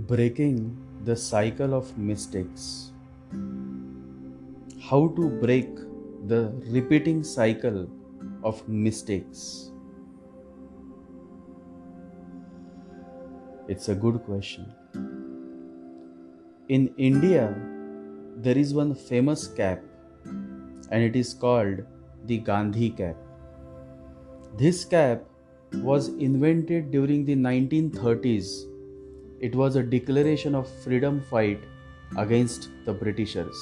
Breaking the cycle of mistakes. How to break the repeating cycle of mistakes? It's a good question. In India, there is one famous cap, and it is called the Gandhi cap. This cap was invented during the 1930s. It was a declaration of freedom fight against the Britishers.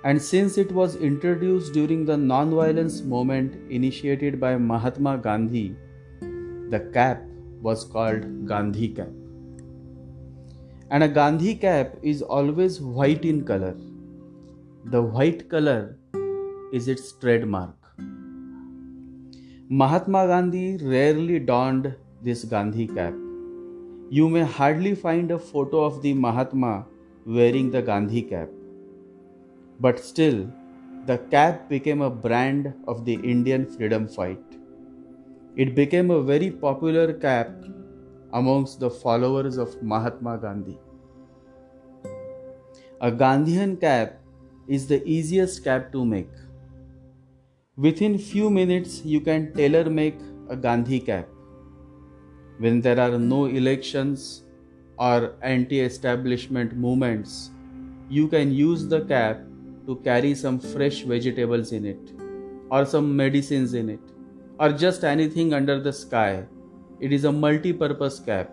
And since it was introduced during the non-violence movement initiated by Mahatma Gandhi, the cap was called Gandhi cap. And a Gandhi cap is always white in color. The white color is its trademark. Mahatma Gandhi rarely donned this Gandhi cap. You may hardly find a photo of the Mahatma wearing the Gandhi cap. But still, the cap became a brand of the Indian freedom fight. It became a very popular cap amongst the followers of Mahatma Gandhi. A Gandhian cap is the easiest cap to make. Within few minutes, you can tailor make a Gandhi cap. When there are no elections or anti-establishment movements, you can use the cap to carry some fresh vegetables in it, or some medicines in it, or just anything under the sky. It is a multi-purpose cap.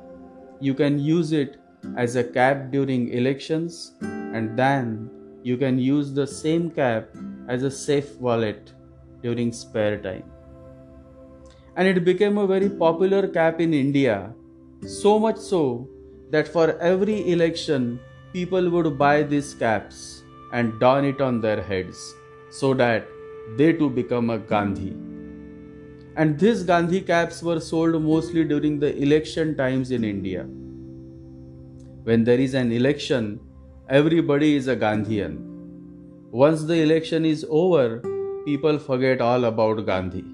You can use it as a cap during elections, and then you can use the same cap as a safe wallet during spare time. And it became a very popular cap in India, so much so that for every election, people would buy these caps and don it on their heads so that they too become a Gandhi. And these Gandhi caps were sold mostly during the election times in India. When there is an election, everybody is a Gandhian. Once the election is over, people forget all about Gandhi.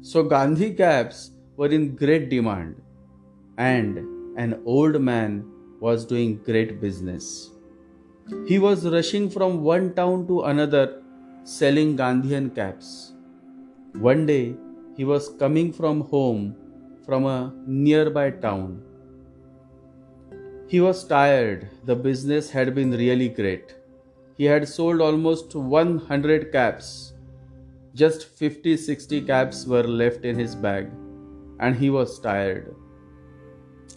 So Gandhi caps were in great demand, and an old man was doing great business. He was rushing from one town to another selling Gandhian caps. One day he was coming from home from a nearby town. He was tired. The business had been really great. He had sold almost 100 caps. Just 50-60 caps were left in his bag, and he was tired.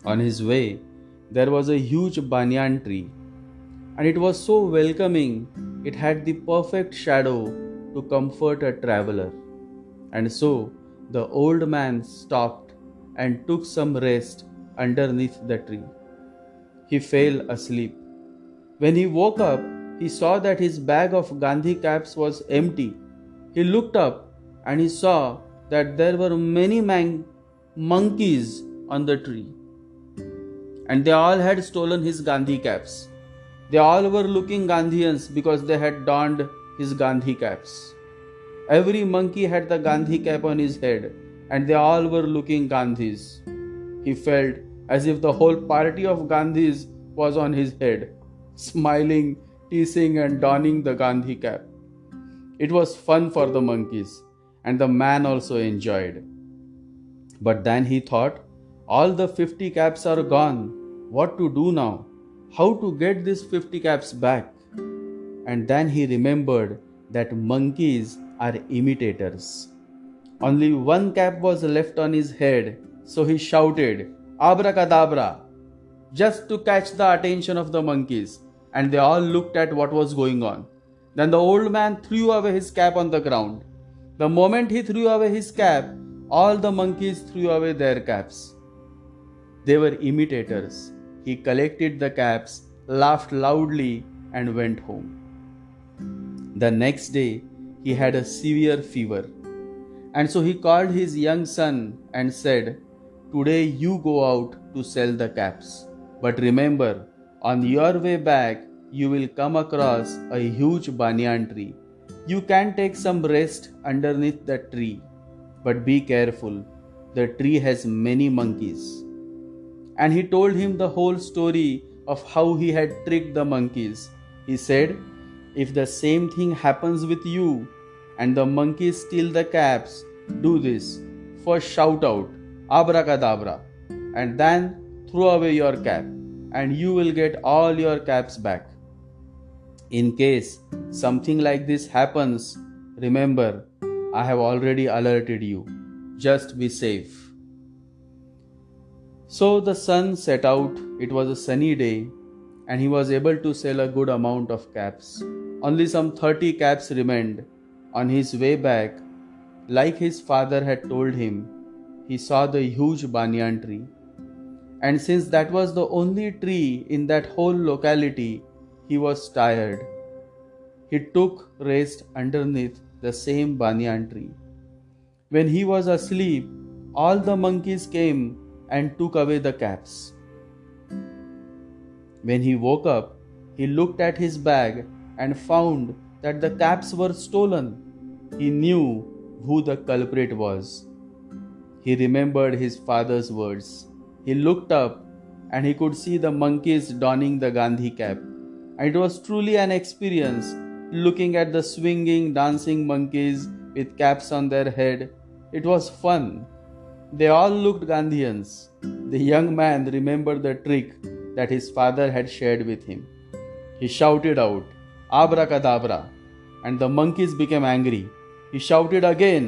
On his way, there was a huge banyan tree, and it was so welcoming. It had the perfect shadow to comfort a traveler. And so the old man stopped and took some rest underneath the tree. He fell asleep. When he woke up, he saw that his bag of Gandhi caps was empty. He looked up and he saw that there were many monkeys on the tree, and they all had stolen his Gandhi caps. They all were looking Gandhians because they had donned his Gandhi caps. Every monkey had the Gandhi cap on his head, and they all were looking Gandhis. He felt as if the whole party of Gandhis was on his head, smiling, teasing, and donning the Gandhi cap. It was fun for the monkeys, and the man also enjoyed. But then he thought, all the 50 caps are gone. What to do now? How to get these 50 caps back? And then he remembered that monkeys are imitators. Only one cap was left on his head, so he shouted, "Abracadabra!" just to catch the attention of the monkeys, and they all looked at what was going on. Then the old man threw away his cap on the ground. The moment he threw away his cap, all the monkeys threw away their caps. They were imitators. He collected the caps, laughed loudly, and went home. The next day, he had a severe fever. And so he called his young son and said, "Today you go out to sell the caps. But remember, on your way back, you will come across a huge banyan tree. You can take some rest underneath the tree, but be careful. The tree has many monkeys." and he told him the whole story of how he had tricked the monkeys. He said, "If the same thing happens with you and the monkeys steal the caps, do this. First shout out, Abracadabra, and then throw away your cap, and you will get all your caps back. In case something like this happens, remember, I have already alerted you. Just be safe." So the son set out. It was a sunny day, and he was able to sell a good amount of caps. Only some 30 caps remained. On his way back, like his father had told him, he saw the huge banyan tree. And since that was the only tree in that whole locality, he was tired. He took rest underneath the same banyan tree. When he was asleep, all the monkeys came and took away the caps. When he woke up, he looked at his bag and found that the caps were stolen. He knew who the culprit was. He remembered his father's words. He looked up and he could see the monkeys donning the Gandhi cap. And it was truly an experience looking at the swinging, dancing monkeys with caps on their head. It was fun. They all looked Gandhians. The young man remembered the trick that his father had shared with him. He shouted out, "Abracadabra," and the monkeys became angry. He shouted again,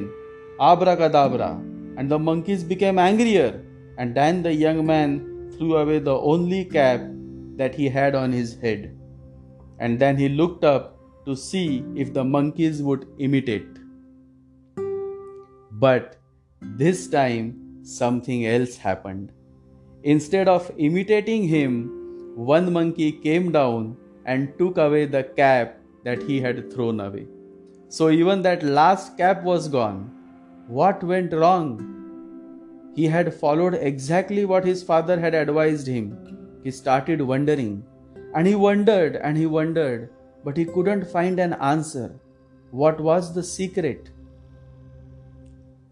"Abracadabra," and the monkeys became angrier. And then the young man threw away the only cap that he had on his head. And then he looked up to see if the monkeys would imitate. But this time, something else happened. Instead of imitating him, one monkey came down and took away the cap that he had thrown away. So even that last cap was gone. What went wrong? He had followed exactly what his father had advised him. He started wondering, and he wondered, but he couldn't find an answer. What was the secret?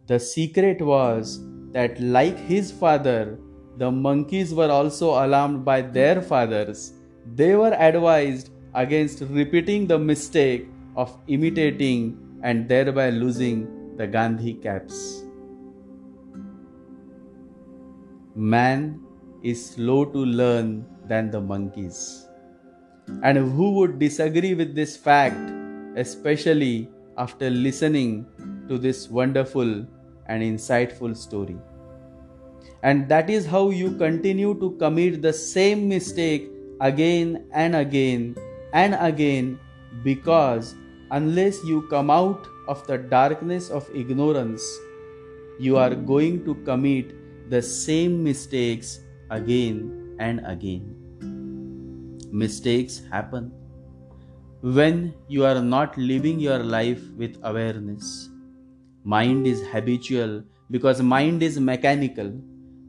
The secret was that, like his father, the monkeys were also alarmed by their fathers. They were advised against repeating the mistake of imitating and thereby losing the Gandhi caps. Man is slow to learn than the monkeys. And who would disagree with this fact, especially after listening to this wonderful and insightful story? And that is how you continue to commit the same mistake again and again and again, because unless you come out of the darkness of ignorance, you are going to commit the same mistakes again and again. Mistakes happen when you are not living your life with awareness. Mind is habitual because mind is mechanical.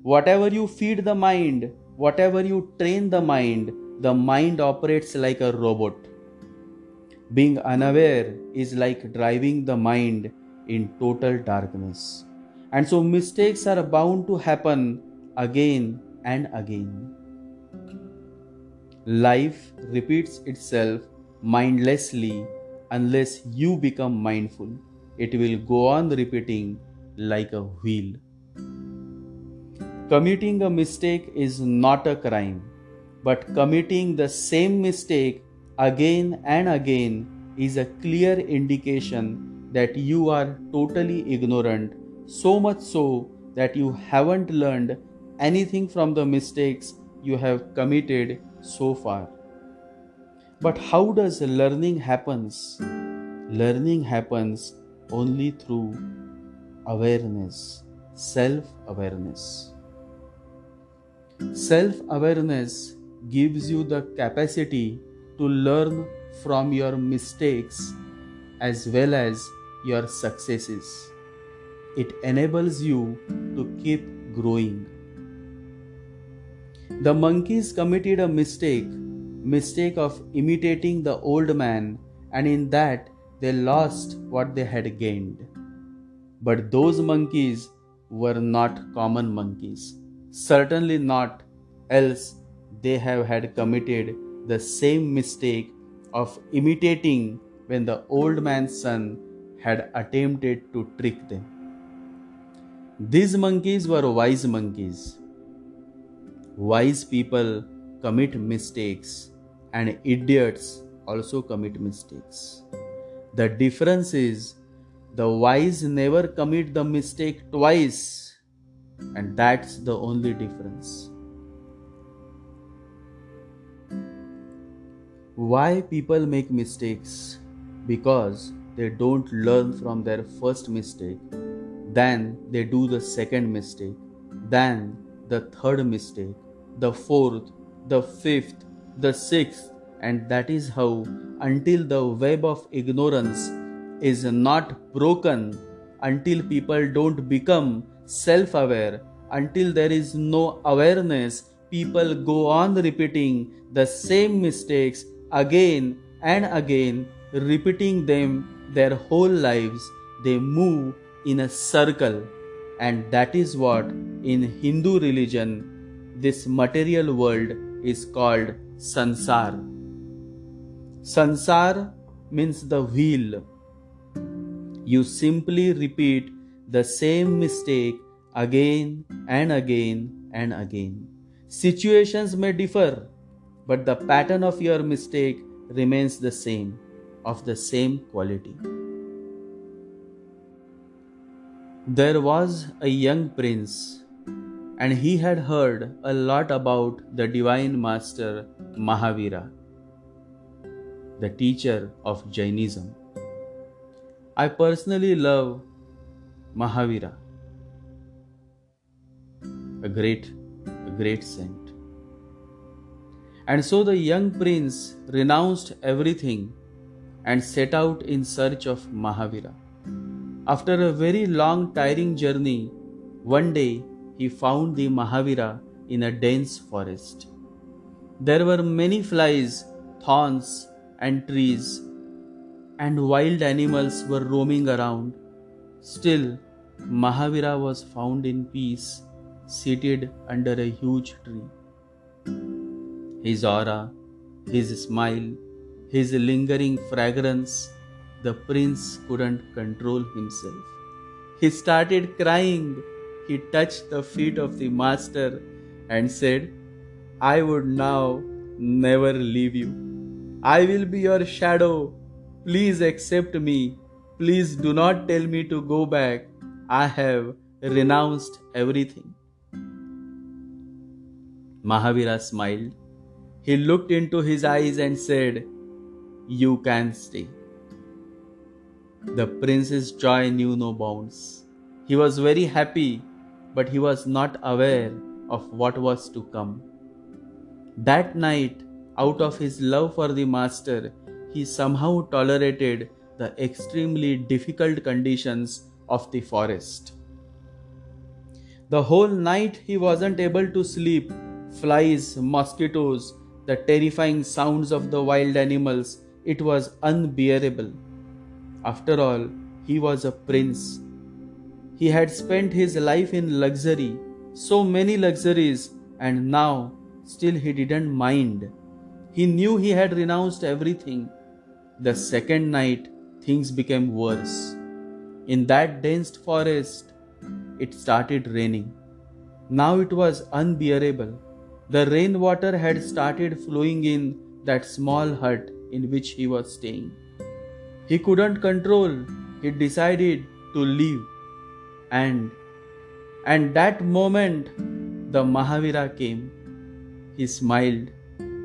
Whatever you feed the mind, whatever you train the mind operates like a robot. Being unaware is like driving the mind in total darkness. And so mistakes are bound to happen again and again. Life repeats itself mindlessly unless you become mindful. It will go on repeating like a wheel. Committing a mistake is not a crime, but committing the same mistake again and again is a clear indication that you are totally ignorant, so much so that you haven't learned anything from the mistakes you have committed so far. But how does learning happens? Learning happens only through awareness, self-awareness. Self-awareness gives you the capacity to learn from your mistakes as well as your successes. It enables you to keep growing. The monkeys committed a mistake of imitating the old man, and in that they lost what they had gained. But those monkeys were not common monkeys, certainly not else they have had committed the same mistake of imitating when the old man's son had attempted to trick them. These monkeys were wise monkeys. Wise people commit mistakes, and idiots also commit mistakes. The difference is the wise never commit the mistake twice, and that's the only difference. Why people make mistakes? Because they don't learn from their first mistake, then they do the second mistake, then the third mistake, the fourth, the fifth, the sixth, and that is how, until the web of ignorance is not broken, until people don't become self aware, until there is no awareness, people go on repeating the same mistakes again and again, repeating them their whole lives. They move in a circle, and that is what in Hindu religion this material world is called sansar. Sansar means the wheel. You simply repeat the same mistake again and again and again. Situations may differ, but the pattern of your mistake remains the same, of the same quality. There was a young prince, and he had heard a lot about the divine master Mahavira, the teacher of Jainism. I personally love Mahavira, a great saint. And so the young prince renounced everything and set out in search of Mahavira. After a very long, tiring journey, one day he found the Mahavira in a dense forest. There were many flies, thorns, and trees, and wild animals were roaming around. Still, Mahavira was found in peace, seated under a huge tree. His aura, his smile, his lingering fragrance, the prince couldn't control himself. He started crying. He touched the feet of the master and said, "I would now never leave you. I will be your shadow. Please accept me. Please do not tell me to go back. I have renounced everything." Mahavira smiled. He looked into his eyes and said, "You can stay." The prince's joy knew no bounds. He was very happy, but he was not aware of what was to come. That night, out of his love for the master, he somehow tolerated the extremely difficult conditions of the forest. The whole night he wasn't able to sleep. Flies, mosquitoes, the terrifying sounds of the wild animals, it was unbearable. After all, he was a prince. He had spent his life in luxury, so many luxuries, and now still he didn't mind. He knew he had renounced everything. The second night, things became worse. In that dense forest, it started raining. Now it was unbearable. The rainwater had started flowing in that small hut in which he was staying. He couldn't control. He decided to leave. And that moment, the Mahavira came. He smiled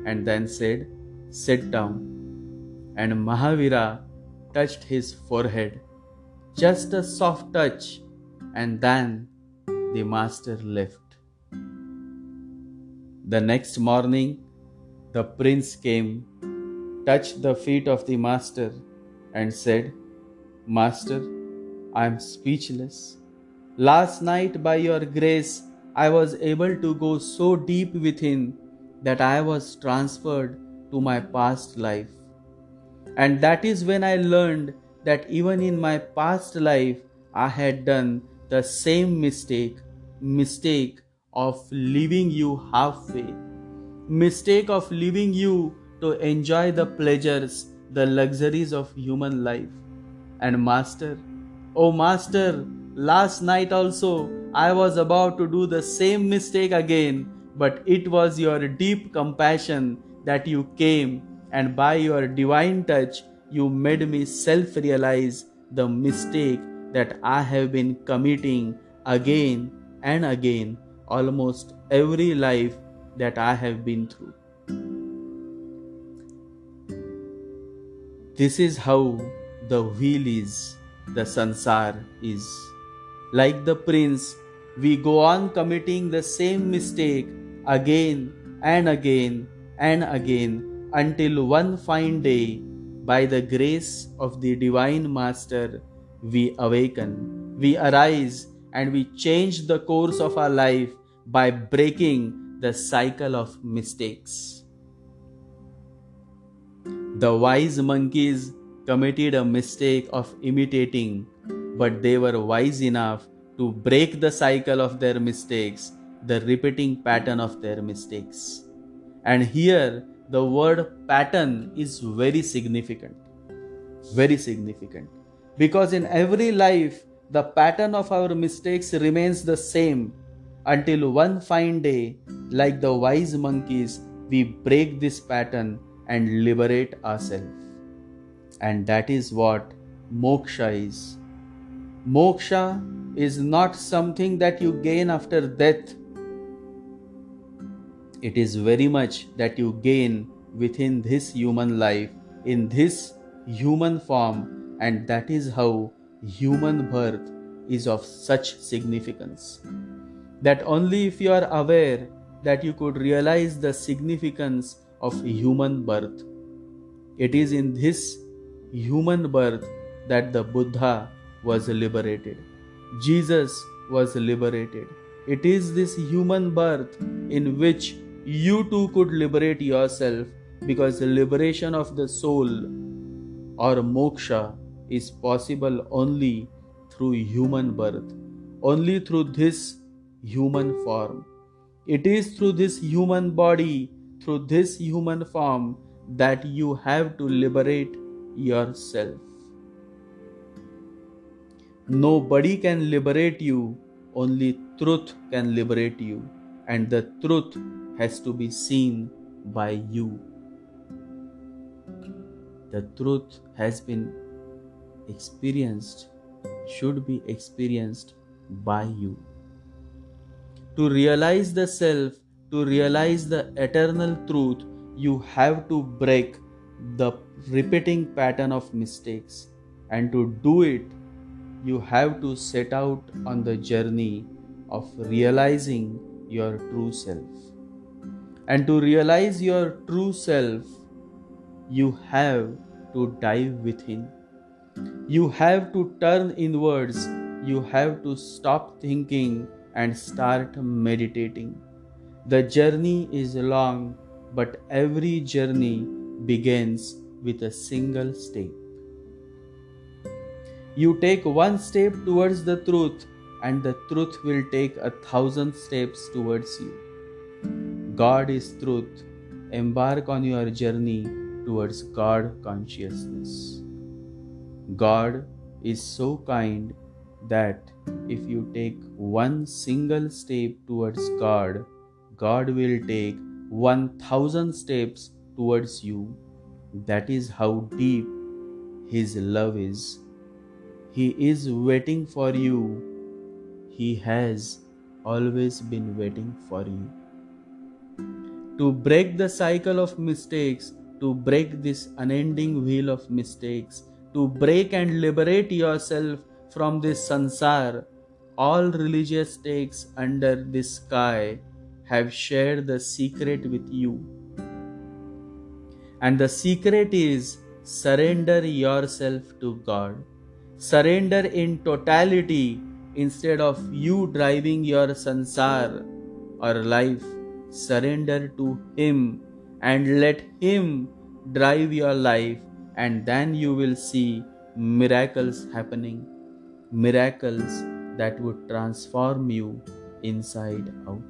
and then said, "Sit down." And Mahavira touched his forehead. Just a soft touch, and then the master left. The next morning, the prince came, touched the feet of the master, and said, "Master, I am speechless. Last night, by your grace, I was able to go so deep within that I was transferred to my past life. And that is when I learned that even in my past life, I had done the same mistake of leaving you halfway, mistake of leaving you to enjoy the pleasures, the luxuries of human life. And Master, oh Master, last night also I was about to do the same mistake again, but it was your deep compassion that you came, and by your divine touch you made me self realize the mistake that I have been committing again and again, almost every life that I have been through. This is how the wheel is, the sansar is. Like the prince, we go on committing the same mistake again and again and again until one fine day, by the grace of the Divine Master, we awaken, we arise, and we change the course of our life by breaking the cycle of mistakes. The wise monkeys committed a mistake of imitating, but they were wise enough to break the cycle of their mistakes, the repeating pattern of their mistakes. And here, the word pattern is very significant. Very significant. Because in every life, the pattern of our mistakes remains the same until one fine day, like the wise monkeys, we break this pattern and liberate ourselves. And that is what moksha is. Moksha is not something that you gain after death. It is very much that you gain within this human life, in this human form, and that is how human birth is of such significance. That only if you are aware that you could realize the significance of human birth. It is in this human birth that the Buddha was liberated. Jesus was liberated. It is this human birth in which you too could liberate yourself, because the liberation of the soul or moksha is possible only through human birth, only through this human form. It is through this human body, through this human form, that you have to liberate yourself. Nobody can liberate you, only truth can liberate you, and the truth has to be seen by you. The truth has been experienced, should be experienced by you. To realize the self, to realize the eternal truth, you have to break the repeating pattern of mistakes. And to do it, you have to set out on the journey of realizing your true self. And to realize your true self, you have to dive within. You have to turn inwards. You have to stop thinking and start meditating. The journey is long, but every journey begins with a single step. You take one step towards the truth, and the truth will take 1,000 steps towards you. God is truth. Embark on your journey towards God consciousness. God is so kind that if you take one single step towards God, God will take 1,000 steps towards you. That is how deep His love is. He is waiting for you. He has always been waiting for you. To break the cycle of mistakes, to break this unending wheel of mistakes, to break and liberate yourself from this sansar, all religious texts under this sky have shared the secret with you. And the secret is surrender yourself to God. Surrender in totality instead of you driving your sansar or life. Surrender to Him and let Him drive your life, and then you will see miracles happening. Miracles that would transform you inside out.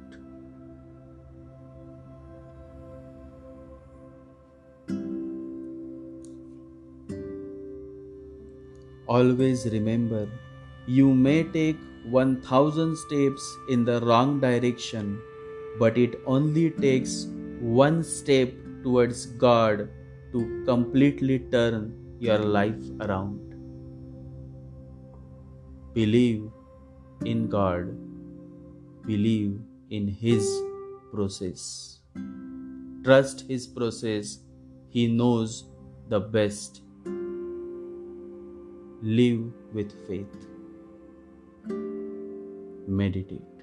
Always remember, you may take 1000 steps in the wrong direction, but it only takes one step towards God to completely turn your life around. Believe in God, believe in His process. Trust His process, He knows the best. Live with faith. Meditate.